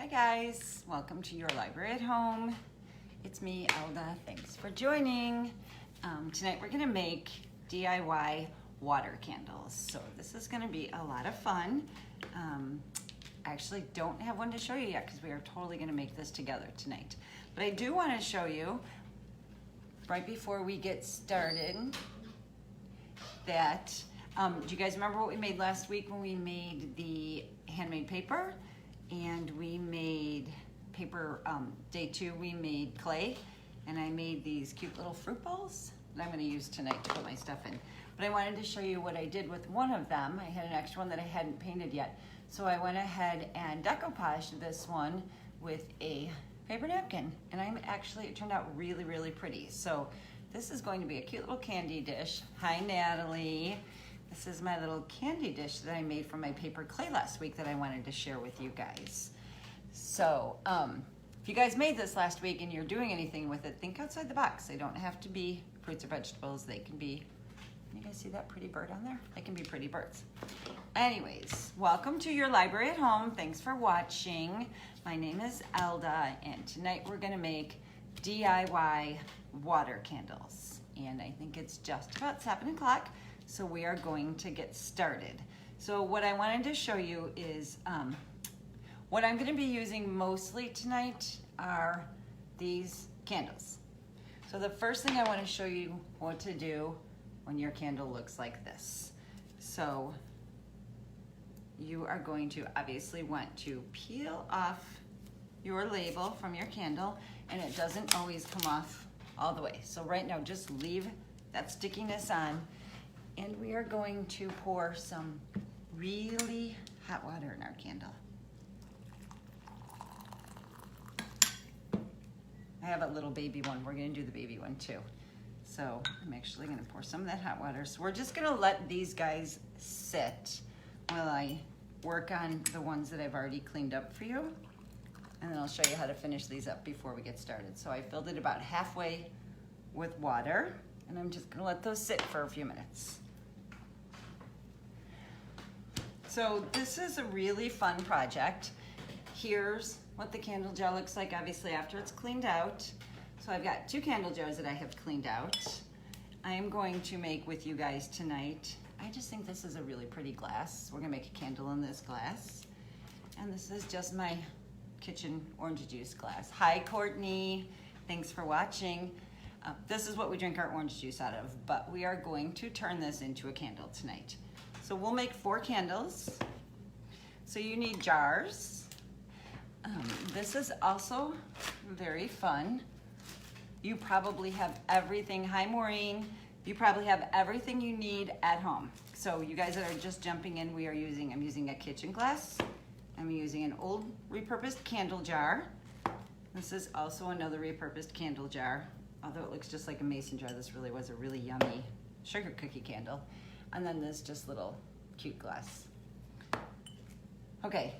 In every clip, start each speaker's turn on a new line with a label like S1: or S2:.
S1: Hi guys, welcome to Your Library at Home. It's me, Elda. Thanks for joining. Tonight we're gonna make DIY water candles. So this is gonna be a lot of fun. I actually don't have one to show you yet because we are totally gonna make this together tonight. But I do wanna show you, right before we get started, that, do you guys remember what we made last week when we made the handmade paper? And we made paper, day 2, we made clay, and I made these cute little fruit bowls that I'm gonna use tonight to put my stuff in. But I wanted to show you what I did with one of them. I had an extra one that I hadn't painted yet. So I went ahead and decoupaged this one with a paper napkin. And it turned out really, really pretty. So this is going to be a cute little candy dish. Hi, Natalie. This is my little candy dish that I made from my paper clay last week that I wanted to share with you guys. So if you guys made this last week and you're doing anything with it, think outside the box. They don't have to be fruits or vegetables. They can be, you guys see that pretty bird on there? They can be pretty birds. Anyways, welcome to Your Library at Home. Thanks for watching. My name is Elda, and tonight we're gonna make DIY water candles. And I think it's just about 7 o'clock. So we are going to get started. So what I wanted to show you is what I'm going to be using mostly tonight are these candles. So the first thing I want to show you what to do when your candle looks like this. So you are going to obviously want to peel off your label from your candle, and it doesn't always come off all the way. So right now just leave that stickiness on. And we are going to pour some really hot water in our candle. I have a little baby one. We're going to do the baby one too. So I'm actually going to pour some of that hot water. So we're just going to let these guys sit while I work on the ones that I've already cleaned up for you. And then I'll show you how to finish these up before we get started. So I filled it about halfway with water, and I'm just going to let those sit for a few minutes. So this is a really fun project. Here's what the candle jar looks like, obviously, after it's cleaned out. So I've got 2 candle jars that I have cleaned out. I am going to make with you guys tonight. I just think this is a really pretty glass. We're gonna make a candle in this glass. And this is just my kitchen orange juice glass. Hi, Courtney. Thanks for watching. This is what we drink our orange juice out of, but we are going to turn this into a candle tonight. So we'll make 4 candles. So you need jars. This is also very fun. You probably have everything. Hi, Maureen. You probably have everything you need at home. So you guys that are just jumping in, I'm using a kitchen glass. I'm using an old repurposed candle jar. This is also another repurposed candle jar. Although it looks just like a mason jar, this really was a really yummy sugar cookie candle. And then this just little cute glass. Okay,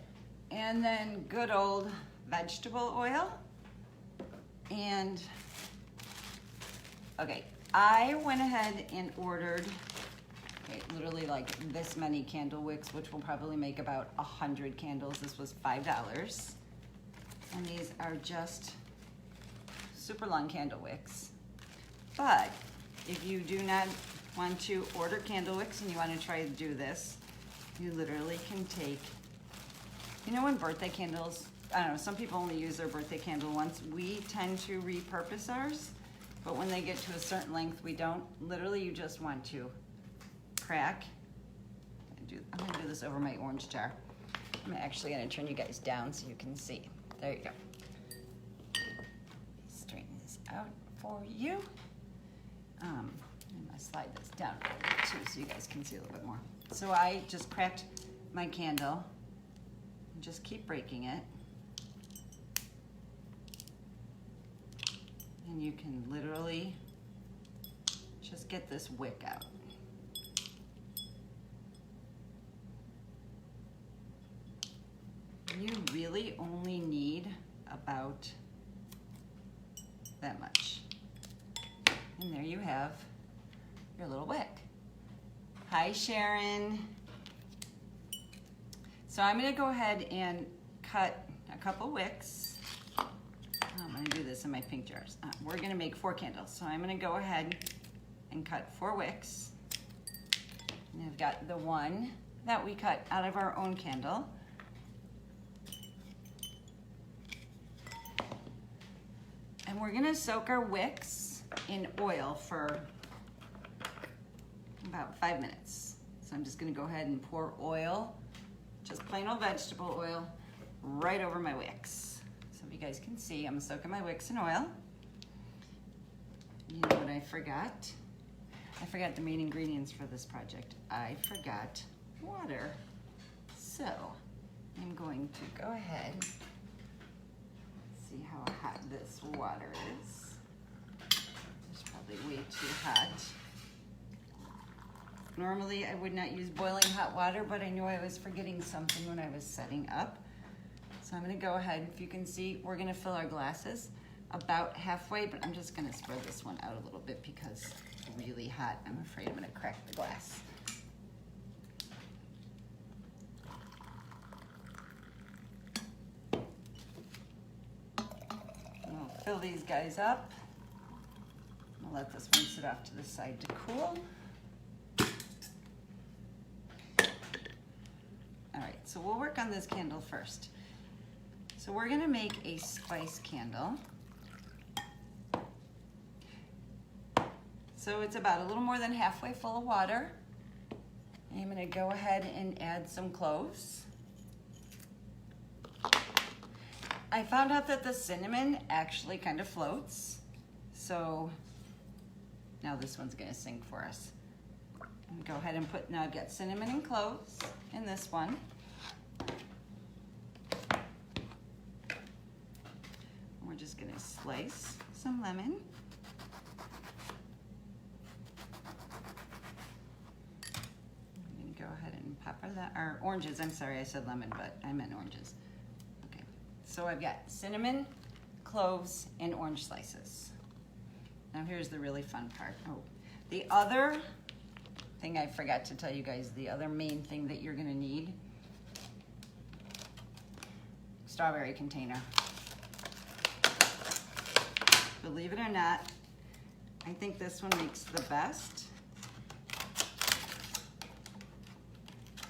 S1: and then good old vegetable oil. And, okay, I went ahead and ordered, literally like this many candle wicks, which will probably make about 100 candles. This was $5. And these are just super long candle wicks. But if you do not want to order candle wicks and you want to try to do this, you literally can take, you know, when birthday candles, I don't know, some people only use their birthday candle once. We tend to repurpose ours, but when they get to a certain length, we don't. Literally, you just want to crack. I'm gonna do this over my orange jar. I'm actually gonna turn you guys down so you can see. There you go. Straighten this out for you. I'm gonna slide this down a little bit too so you guys can see a little bit more. So I just cracked my candle and just keep breaking it. And you can literally just get this wick out. You really only need about that much. And there you have your little wick. Hi, Sharon. So I'm gonna go ahead and cut a couple wicks. I'm gonna do this in my pink jars. We're gonna make 4 candles. So I'm gonna go ahead and cut 4 wicks. And I've got the one that we cut out of our own candle. And we're gonna soak our wicks in oil for about 5 minutes. So I'm just gonna go ahead and pour oil, just plain old vegetable oil, right over my wicks. So if you guys can see, I'm soaking my wicks in oil. You know what I forgot? I forgot the main ingredients for this project. I forgot water. So I'm going to go ahead, see how hot this water is. It's probably way too hot. Normally I would not use boiling hot water, but I knew I was forgetting something when I was setting up. So I'm gonna go ahead, if you can see, we're gonna fill our glasses about halfway, but I'm just gonna spread this one out a little bit because it's really hot. I'm afraid I'm gonna crack the glass. I'll fill these guys up. I'll let this one sit off to the side to cool. All right, so we'll work on this candle first. So we're gonna make a spice candle. So it's about a little more than halfway full of water. I'm gonna go ahead and add some cloves. I found out that the cinnamon actually kind of floats. So now this one's gonna sing for us. And go ahead and put, now I've got cinnamon and cloves in this one. We're just gonna slice some lemon. I'm gonna go ahead and pepper that, or oranges, I'm sorry, I said lemon, but I meant oranges. Okay, so I've got cinnamon, cloves, and orange slices. Now here's the really fun part. Oh, the other thing I forgot to tell you guys, the other main thing that you're gonna need, strawberry container. Believe it or not, I think this one makes the best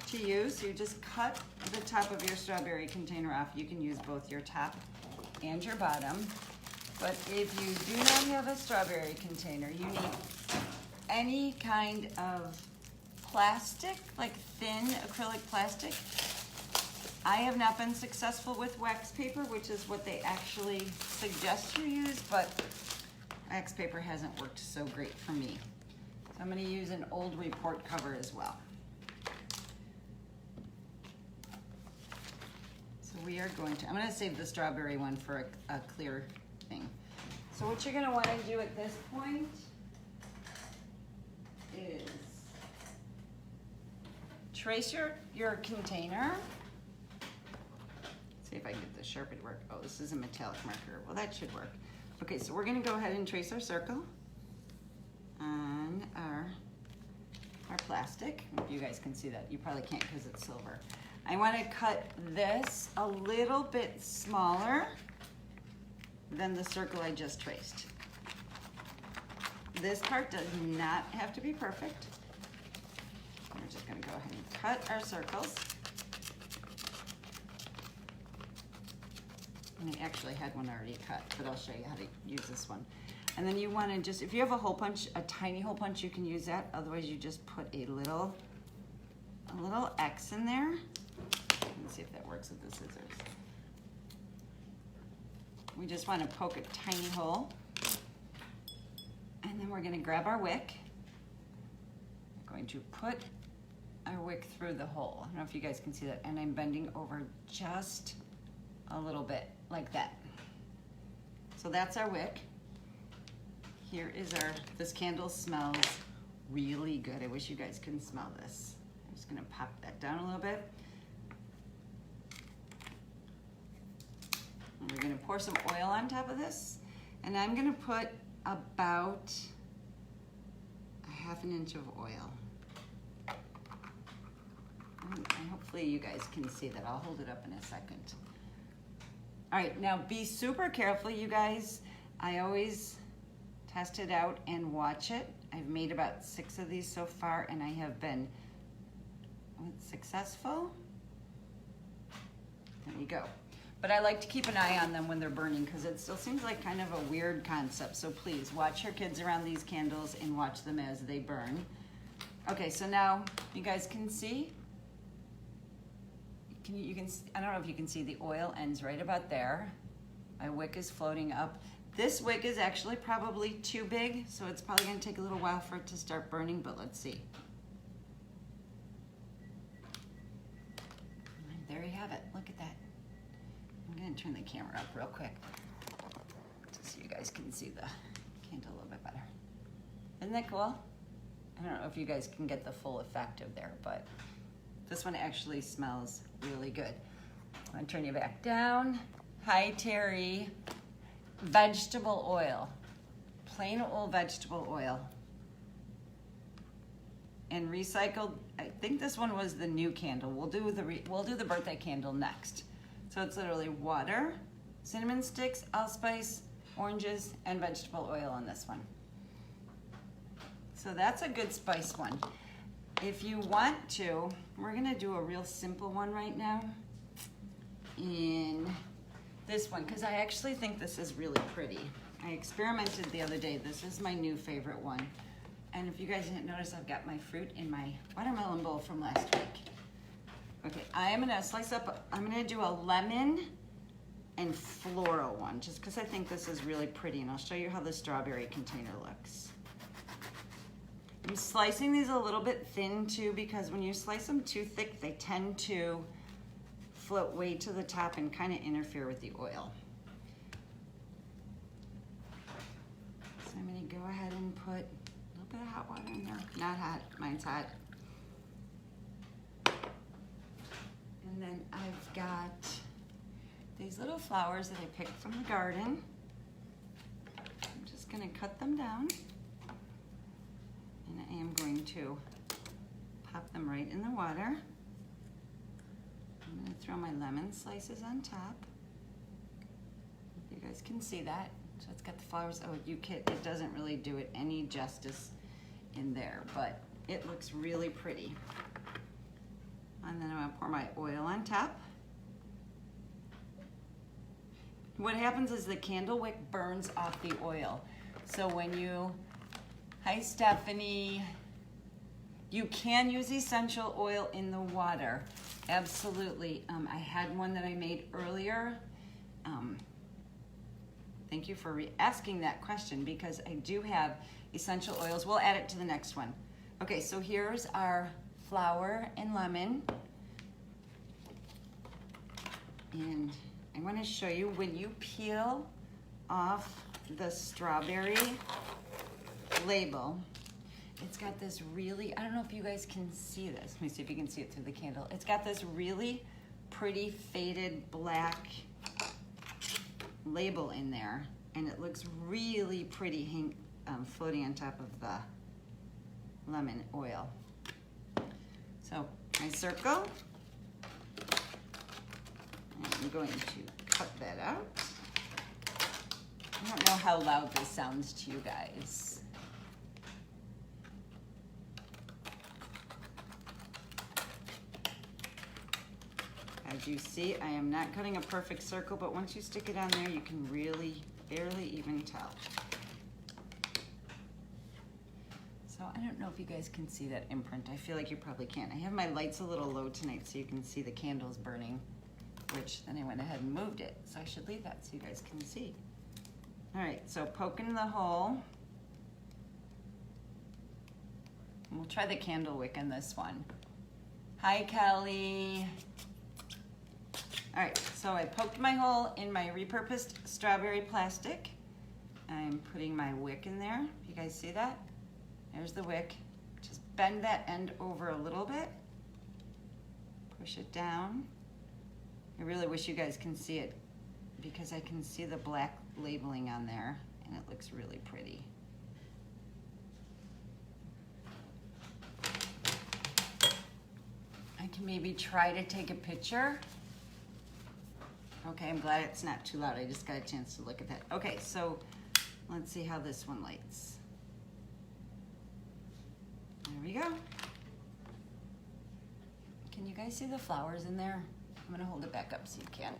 S1: to use. You just cut the top of your strawberry container off. You can use both your top and your bottom. But if you do not have a strawberry container, you need any kind of plastic, like thin acrylic plastic. I have not been successful with wax paper, which is what they actually suggest you use, but wax paper hasn't worked so great for me. So I'm gonna use an old report cover as well. So we are going to, I'm gonna save the strawberry one for a clear thing. So what you're gonna wanna do at this point is trace your container. See if I can get the Sharpie to work. Oh, this is a metallic marker. Well, that should work. Okay, so we're gonna go ahead and trace our circle on our plastic. If you guys can see that. You probably can't because it's silver. I wanna cut this a little bit smaller than the circle I just traced. This part does not have to be perfect. We're just gonna go ahead and cut our circles. And I actually had one already cut, but I'll show you how to use this one. And then you want to just, if you have a hole punch, a tiny hole punch, you can use that. Otherwise, you just put a little X in there. Let's see if that works with the scissors. We just want to poke a tiny hole. And then we're going to grab our wick. We're going to put our wick through the hole. I don't know if you guys can see that. And I'm bending over just a little bit, like that. So that's our wick. Here is this candle smells really good. I wish you guys can smell this. I'm just gonna pop that down a little bit. And we're gonna pour some oil on top of this. And I'm gonna put about a ½ inch of oil. And hopefully you guys can see that. I'll hold it up in a second. All right, now be super careful, you guys. I always test it out and watch it. I've made about 6 of these so far, and I have been successful. There you go. But I like to keep an eye on them when they're burning because it still seems like kind of a weird concept. So please watch your kids around these candles and watch them as they burn. Okay, so now you guys can see. I don't know if you can see the oil ends right about there. My wick is floating up. This wick is actually probably too big, so it's probably gonna take a little while for it to start burning, but let's see. And there you have it, look at that. I'm gonna turn the camera up real quick so you guys can see the candle a little bit better. Isn't that cool? I don't know if you guys can get the full effect of there, but this one actually smells really good. I'm gonna turn you back down. Hi, Terry. Vegetable oil, plain old vegetable oil. And recycled, I think this one was the new candle. We'll do the birthday candle next. So it's literally water, cinnamon sticks, allspice, oranges, and vegetable oil on this one. So that's a good spice one. If you want to, we're gonna do a real simple one right now in this one, because I actually think this is really pretty. I experimented the other day. This is my new favorite one. And if you guys didn't notice, I've got my fruit in my watermelon bowl from last week. Okay, I am gonna slice up, I'm gonna do a lemon and floral one, just because I think this is really pretty, and I'll show you how the strawberry container looks. I'm slicing these a little bit thin too, because when you slice them too thick, they tend to float way to the top and kind of interfere with the oil. So I'm gonna go ahead and put a little bit of hot water in there. Not hot, mine's hot. And then I've got these little flowers that I picked from the garden. I'm just gonna cut them down. And I am going to pop them right in the water. I'm gonna throw my lemon slices on top. You guys can see that. So it's got the flowers. Oh, it doesn't really do it any justice in there, but it looks really pretty. And then I'm gonna pour my oil on top. What happens is the candle wick burns off the oil. So when hi Stephanie, you can use essential oil in the water. Absolutely. I had one that I made earlier. Thank you for asking that question, because I do have essential oils. We'll add it to the next one. Okay, so here's our flower and lemon. And I want to show you, when you peel off the strawberry label, it's got this really, I don't know if you guys can see this. Let me see if you can see it through the candle. It's got this really pretty faded black label in there, and it looks really pretty floating on top of the lemon oil. So my circle, I'm going to cut that out. I don't know how loud this sounds to you guys. As you see, I am not cutting a perfect circle, but once you stick it on there, you can really barely even tell. So I don't know if you guys can see that imprint. I feel like you probably can't. I have my lights a little low tonight so you can see the candles burning, which then I went ahead and moved it. So I should leave that so you guys can see. All right, so poking the hole. And we'll try the candle wick in this one. Hi, Kelly. All right, so I poked my hole in my repurposed strawberry plastic. I'm putting my wick in there. You guys see that? There's the wick. Just bend that end over a little bit. Push it down. I really wish you guys can see it, because I can see the black labeling on there, and it looks really pretty. I can maybe try to take a picture. Okay, I'm glad it's not too loud. I just got a chance to look at that. Okay, so let's see how this one lights. There we go. Can you guys see the flowers in there? I'm gonna hold it back up so you can.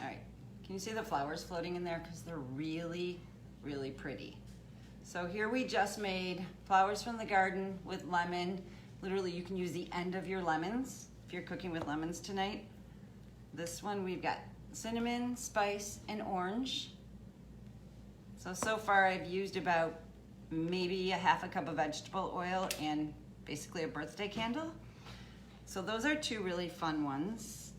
S1: All right, can you see the flowers floating in there? Because they're really, really pretty. So here we just made flowers from the garden with lemon. Literally, you can use the end of your lemons if you're cooking with lemons tonight. This one we've got cinnamon, spice, and orange. So far I've used about maybe a half a cup of vegetable oil and basically a birthday candle. So those are two really fun ones.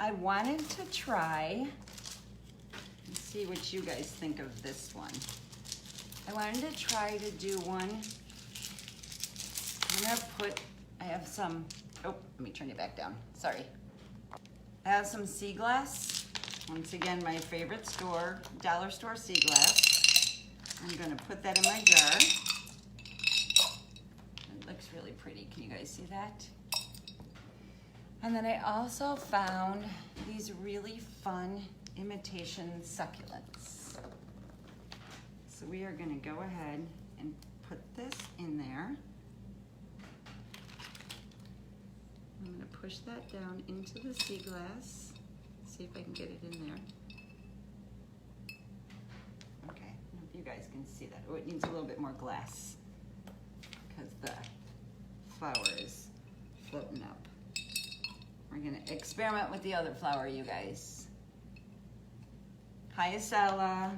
S1: I wanted to try and see what you guys think of this one. I wanted to try to do one. I have some, oh, let me turn it back down, sorry. I have some sea glass. Once again, my favorite store, dollar store sea glass. I'm gonna put that in my jar. It looks really pretty. Can you guys see that? And then I also found these really fun imitation succulents. So we are gonna go ahead and put this in there. I'm gonna push that down into the sea glass. See if I can get it in there. Okay, I don't know if you guys can see that. Oh, it needs a little bit more glass because the flower is floating up. We're gonna experiment with the other flower, you guys. Hyacella.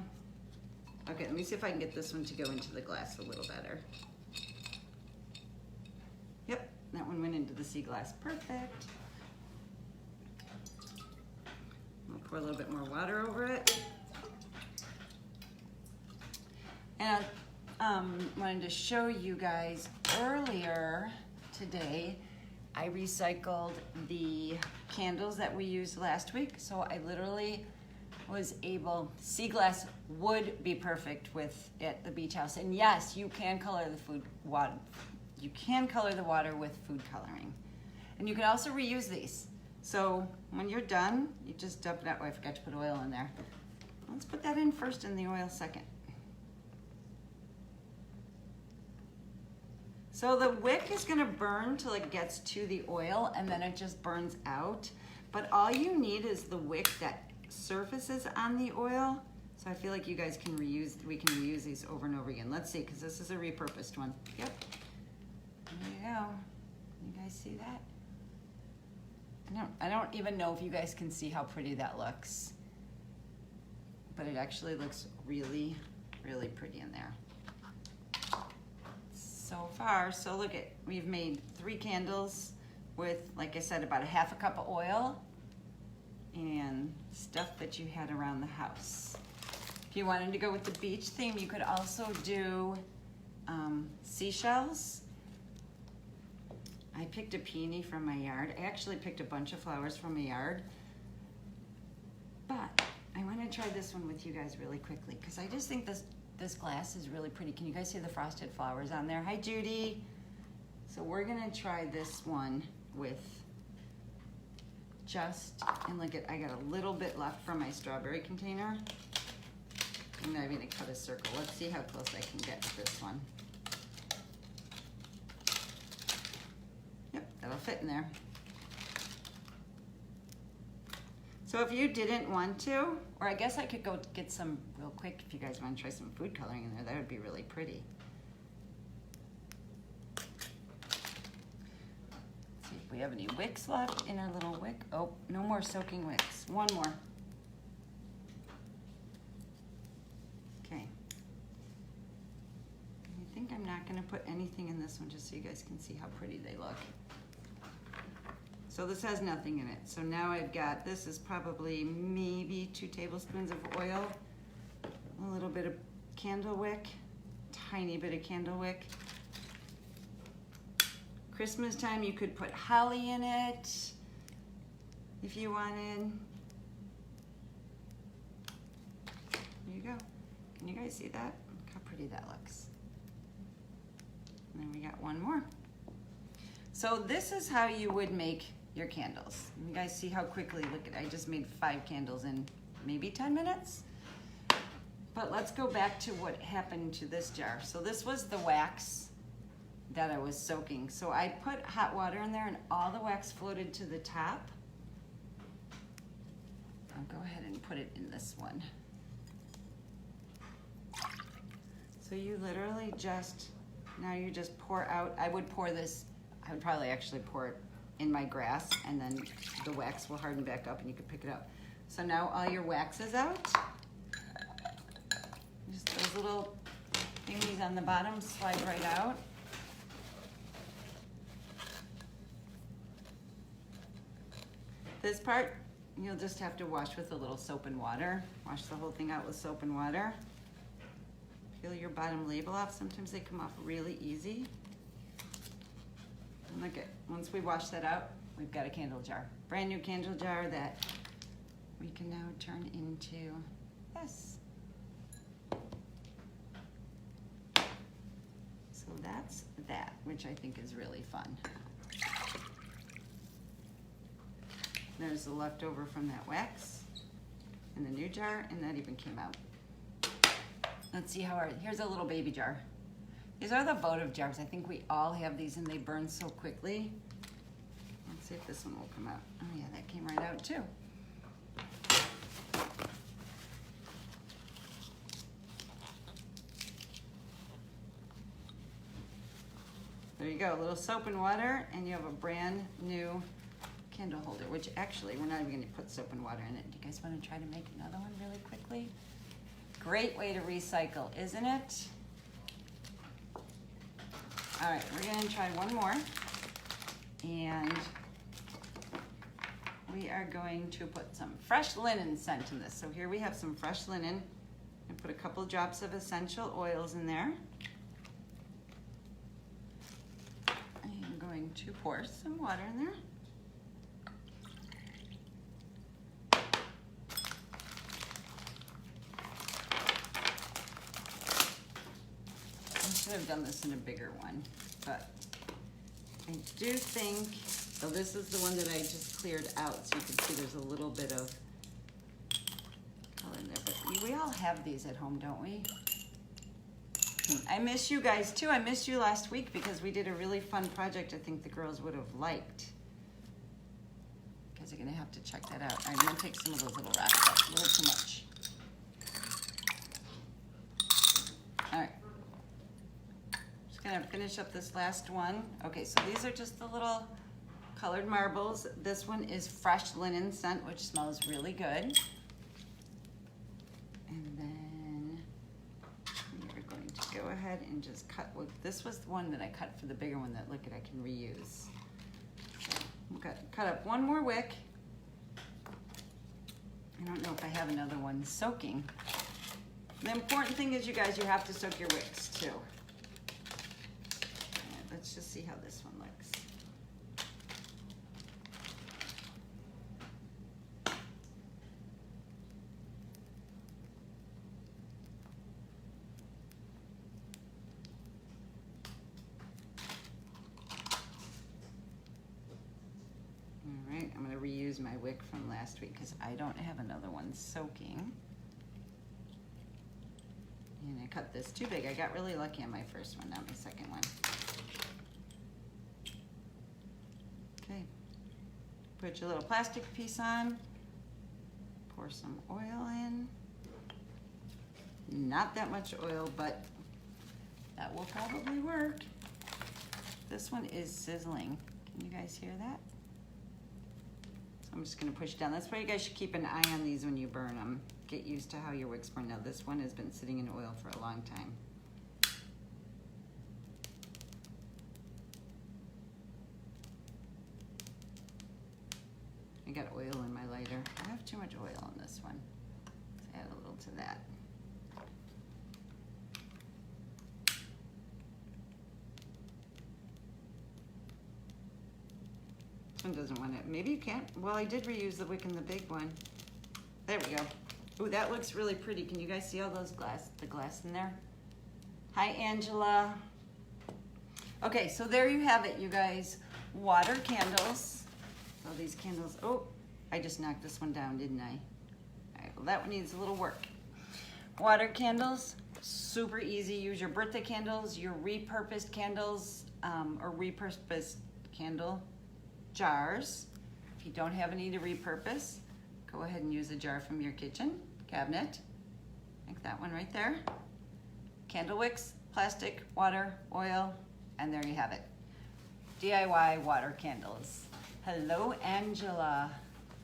S1: Okay, let me see if I can get this one to go into the glass a little better. Yep, that one went into the sea glass, perfect. We'll pour a little bit more water over it. And I wanted to show you guys earlier today, I recycled the candles that we used last week. So I literally was able, sea glass would be perfect with at the beach house. And yes, you can color the water. You can color the water with food coloring. And you can also reuse these. So when you're done, you just dump it out. Oh, I forgot to put oil in there. Let's put that in first and the oil second. So the wick is gonna burn till it gets to the oil and then it just burns out. But all you need is the wick that surfaces on the oil. So I feel like you guys can we can reuse these over and over again. Let's see, because this is a repurposed one. Yep, there you go. You guys see that? I don't even know if you guys can see how pretty that looks. But it actually looks really, really pretty in there. So far, so look at, we've made 3 candles with, like I said, about a half a cup of oil and stuff that you had around the house. If you wanted to go with the beach theme, you could also do seashells. I picked a peony from my yard. I actually picked a bunch of flowers from my yard. But I want to try this one with you guys really quickly because I just think this glass is really pretty. Can you guys see the frosted flowers on there? Hi, Judy. So we're gonna try this one with and look at, I got a little bit left from my strawberry container. I'm not even gonna cut a circle. Let's see how close I can get to this one. Yep, that'll fit in there. So if you didn't want to, or I guess I could go get some real quick if you guys want to try some food coloring in there, that would be really pretty. Let's see if we have any wicks left in our little wick. Oh, no more soaking wicks. One more. Okay. I think I'm not going to put anything in this one just so you guys can see how pretty they look. So this has nothing in it. So now I've got, this is probably maybe 2 tablespoons of oil, a little bit of candle wick, tiny bit of candle wick. Christmas time, you could put holly in it if you wanted. There you go. Can you guys see that? Look how pretty that looks. And then we got one more. So this is how you would make your candles. You guys see how quickly, look at, I just made 5 candles in maybe 10 minutes. But let's go back to what happened to this jar. So this was the wax that I was soaking. So I put hot water in there and all the wax floated to the top. I'll go ahead and put it in this one. So you literally just, now you just pour out, I would pour this, I would probably actually pour it in my grass, and then the wax will harden back up and you can pick it up. So now all your wax is out. Just those little thingies on the bottom slide right out. This part, you'll just have to wash with a little soap and water. Wash the whole thing out with soap and water. Peel your bottom label off. Sometimes they come off really easy. And look at, once we wash that out, we've got a candle jar. Brand new candle jar that we can now turn into this. So that's that, which I think is really fun. There's the leftover from that wax in the new jar, and that even came out. Let's see how here's a little baby jar. These are the votive jars. I think we all have these and they burn so quickly. Let's see if this one will come out. Oh yeah, that came right out too. There you go, a little soap and water, and you have a brand new candle holder, which actually we're not even gonna put soap and water in it. Do you guys wanna try to make another one really quickly? Great way to recycle, isn't it? All right, we're gonna try one more. And we are going to put some fresh linen scent in this. So here we have some fresh linen. And put a couple drops of essential oils in there. I'm going to pour some water in there. I should have done this in a bigger one, but I do think, so this is the one that I just cleared out, so you can see there's a little bit of color in there, but we all have these at home, don't we? I miss you guys too. I missed you last week because we did a really fun project I think the girls would have liked. You guys are gonna have to check that out. I'm gonna take some of those little rocks out, a little too much. All right. Gonna finish up this last one. Okay, so these are just the little colored marbles. This one is fresh linen scent, which smells really good. And then we're going to go ahead and just cut. Well, this was the one that I cut for the bigger one that, look at, I can reuse. So I'm gonna cut up one more wick. I don't know if I have another one soaking. The important thing is, you guys, you have to soak your wicks too. Let's just see how this one looks. All right, I'm gonna reuse my wick from last week because I don't have another one soaking. And I cut this too big. I got really lucky on my first one, not my second one. Okay, put your little plastic piece on, pour some oil in. Not that much oil, but that will probably work. This one is sizzling. Can you guys hear that? So I'm just gonna push down. That's why you guys should keep an eye on these when you burn them. Get used to how your wicks burn. Now this one has been sitting in oil for a long time. I got oil in my lighter. I have too much oil in this one. Let's add a little to that. This one doesn't want it. Maybe you can't. Well, I did reuse the wick in the big one. There we go. Ooh, that looks really pretty. Can you guys see all those the glass in there? Hi, Angela. Okay, so there you have it, you guys. Water candles. So these candles. Oh, I just knocked this one down, didn't I? All right, well, that one needs a little work. Water candles, super easy. Use your birthday candles, your repurposed candles, or repurposed candle jars. If you don't have any to repurpose, go ahead and use a jar from your kitchen cabinet, like that one right there. Candle wicks, plastic, water, oil, and there you have it. DIY water candles. Hello, Angela.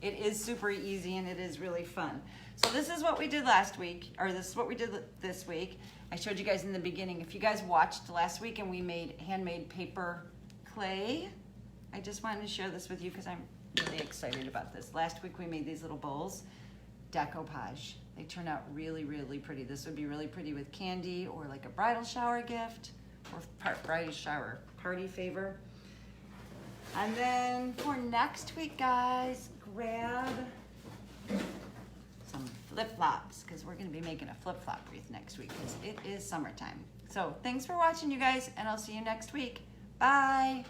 S1: It is super easy and it is really fun. So this is what we did last week, or this is what we did this week. I showed you guys in the beginning. If you guys watched last week and we made handmade paper clay, I just wanted to share this with you because I'm really excited about this. Last week we made these little bowls, decoupage. They turn out really, really pretty. This would be really pretty with candy or like a bridal shower gift or bridal shower party favor. And then for next week, guys, grab some flip-flops because we're going to be making a flip-flop wreath next week because it is summertime. So thanks for watching, you guys, and I'll see you next week. Bye.